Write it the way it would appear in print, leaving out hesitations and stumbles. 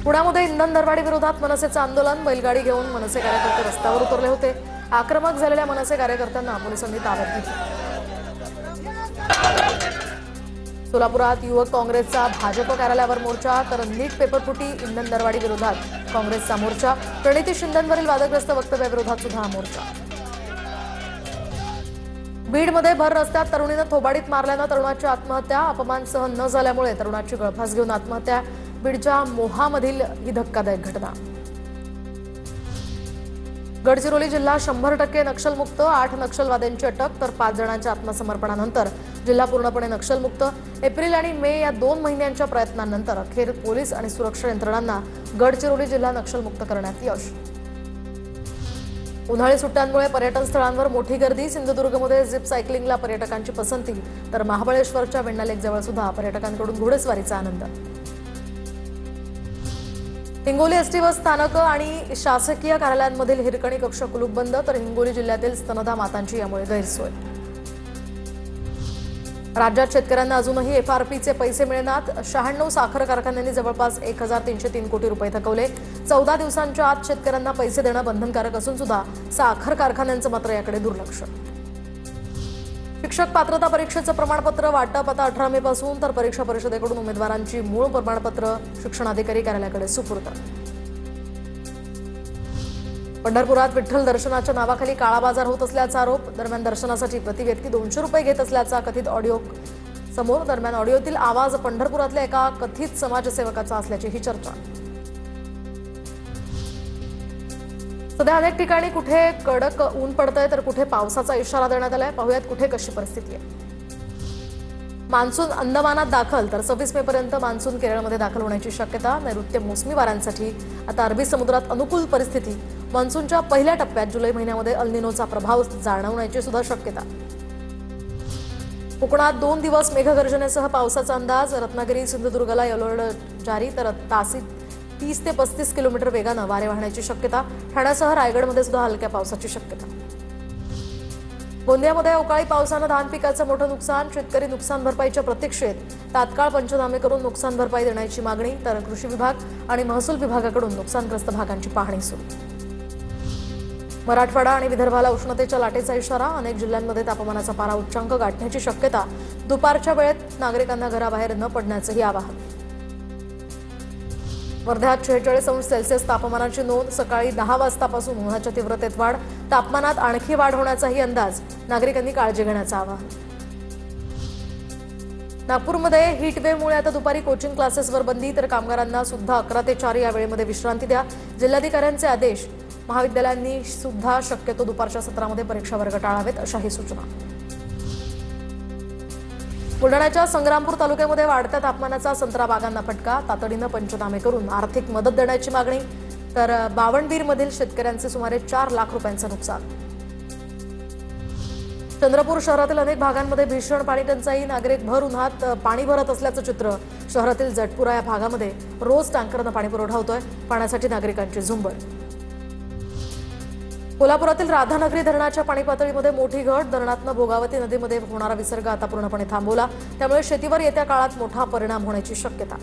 पुण्यामध्ये इंधन दरवाढी विरोधात मनसेचं आंदोलन। बैलगाडी घेऊन मनसे कार्यकर्ते रस्त्यावर उतरले होते। आक्रमक झालेल्या मनसे कार्यकर्त्यांना पोलिसांनी ताब्यात घेतलं। सोलापुरात युवक काँग्रेसचा भाजप कार्यालयावर मोर्चा, तर नीट पेपरफुटी इंधन दरवाढी विरोधात काँग्रेसचा मोर्चा। प्रणिती शिंदेंवरील वादग्रस्त वक्तव्याविरोधात सुद्धा मोर्चा। बीडमध्ये भर रस्त्यात तरुणीनं थोबाडीत मारल्यानं तरुणाची आत्महत्या। अपमान सहन न झाल्यामुळे तरुणाची गळफास घेऊन आत्महत्या। बीडच्या मोहामधील ही धक्कादायक घटना। गडचिरोली जिल्हा 100% नक्षलमुक्त। 8 नक्षलवाद्यांची अटक, तर 5 जणांच्या आत्मसमर्पणानंतर जिल्हा पूर्णपणे नक्षलमुक्त। एप्रिल आणि मे या 2 महिन्यांच्या प्रयत्नांनंतर अखेर पोलीस आणि सुरक्षा यंत्रणांना गडचिरोली जिल्हा नक्षलमुक्त करण्यात यश। उन्हाळी सुट्ट्यांमुळे पर्यटन स्थळांवर मोठी गर्दी। सिंधुदुर्गमध्ये झिप सायकलिंगला पर्यटकांची पसंती, तर महाबळेश्वरच्या वेण्णा लेकजवळ सुद्धा पर्यटकांकडून घोडेस्वारीचा आनंद। हिंगोली एसटी बस स्थानक आणि शासकीय कार्यालयांमधील हिरकणी कक्ष कुलूपबंद, तर हिंगोली जिल्ह्यातील स्तनदा मातांची यामुळे गैरसोय। राज्यात शेतकऱ्यांना अजूनही एफआरपीचे पैसे मिळेनात। 96 साखर कारखान्यांनी जवळपास 1303 कोटी रुपये थकवले। 14 दिवसांच्या आत शेतकऱ्यांना पैसे देणं बंधनकारक असून सुद्धा साखर कारखान्यांचं मात्र याकडे दुर्लक्ष। शिक्षक पात्रता परीक्षेचं प्रमाणपत्र वाटप आता 18 मे पासून, तर परीक्षा परिषदेकडून उमेदवारांची मूळ प्रमाणपत्र शिक्षणाधिकारी कार्यालयाकडे सुपूर्द। पंढरपुरात विठ्ठल दर्शनाच्या नावाखाली काळा बाजार होत असल्याचा आरोप। दरम्यान दर्शनासाठी प्रति व्यक्ती 200 रुपये घेत असल्याचा कथित ऑडिओ समोर। दरम्यान ऑडिओतील आवाज पंढरपुरातल्या एका कथित समाजसेवकाचा असल्याची ही चर्चा। सध्या अनेक ठिकाणी कुठे कडक ऊन पडतंय, तर कुठे पावसाचा इशारा देण्यात आलाय। पाहूयात कुठे कशी परिस्थिती आहे। मान्सून अंदमानात दाखल, तर 26 मे पर्यंत मान्सून केरळमध्ये दाखल होण्याची शक्यता। नैऋत्य मोसमी वाऱ्यांसाठी आता अरबी समुद्रात अनुकूल परिस्थिती। मान्सूनच्या पहिल्या टप्प्यात जुलै महिन्यामध्ये अल निनोचा प्रभाव जाणवण्याची सुद्धा शक्यता। कोकणात 2 दिवस मेघगर्जनेसह पावसाचा अंदाज। रत्नागिरी सिंधुदुर्गला येलो अलर्ट जारी, तर तासी 30 ते 35 किलोमीटर वेगानं वारे वाहण्याची शक्यता। ठाण्यासह रायगडमध्ये सुद्धा हलक्या पावसाची शक्यता। गोंदियामध्ये अवकाळी पावसानं धान पिकाचं मोठं नुकसान। शेतकरी नुकसान भरपाईच्या प्रतीक्षेत तात्काळ पंचनामे करून नुकसान भरपाई देण्याची मागणी, तर कृषी विभाग आणि महसूल विभागाकडून नुकसानग्रस्त भागांची पाहणी सुरू। मराठवाडा आणि विदर्भाला उष्णतेच्या लाटेचा इशारा। अनेक जिल्ह्यांमध्ये तापमानाचा पारा उच्चांक गाठण्याची शक्यता। दुपारच्या वेळेत नागरिकांना घराबाहेर न पडण्याचंही आवाहन। वर्ध्यात 46 अंश सेल्सिअस तापमानाची नोंद। सकाळी 10 वाजतापासून उन्हाच्या तीव्रतेत वाढ। तापमानात आणखी वाढ होण्याचाही अंदाज। नागरिकांनी काळजी घेण्याचं आवाहन। नागपूरमध्ये हीटवेव्हमुळे आता दुपारी कोचिंग क्लासेसवर बंदी, तर कामगारांना सुद्धा 11 ते 4 या वेळेमध्ये विश्रांती द्या। जिल्हाधिकाऱ्यांचे आदेश। महाविद्यालयांनी सुद्धा शक्यतो दुपारच्या सत्रामध्ये परीक्षा वर्ग टाळावेत, अशाही सूचना। बुलढाण्याच्या संग्रामपूर तालुक्यामध्ये वाढत्या तापमानाचा संत्रा बागांना फटका। तातडीनं पंचनामे करून आर्थिक मदत देण्याची मागणी, तर बावणबीरमधील शेतकऱ्यांचे सुमारे 4 लाख रुपयांचं नुकसान। चंद्रपूर शहरातील अनेक भागांमध्ये भीषण पाणी टंचाई। नागरिक भर उन्हात पाणी भरत असल्याचं चित्र। शहरातील जटपुरा या भागामध्ये रोज टँकरनं पाणी पुरवठा होतोय। पाण्यासाठी नागरिकांची झुंबड। कोल्हापुरातील राधानगरी धरणाच्या पाणी पातळीमध्ये मोठी घट। धरणातनं भोगावती नदीमध्ये होणारा विसर्ग आता पूर्णपणे थांबवला, त्यामुळे शेतीवर येत्या काळात मोठा परिणाम होण्याची शक्यता।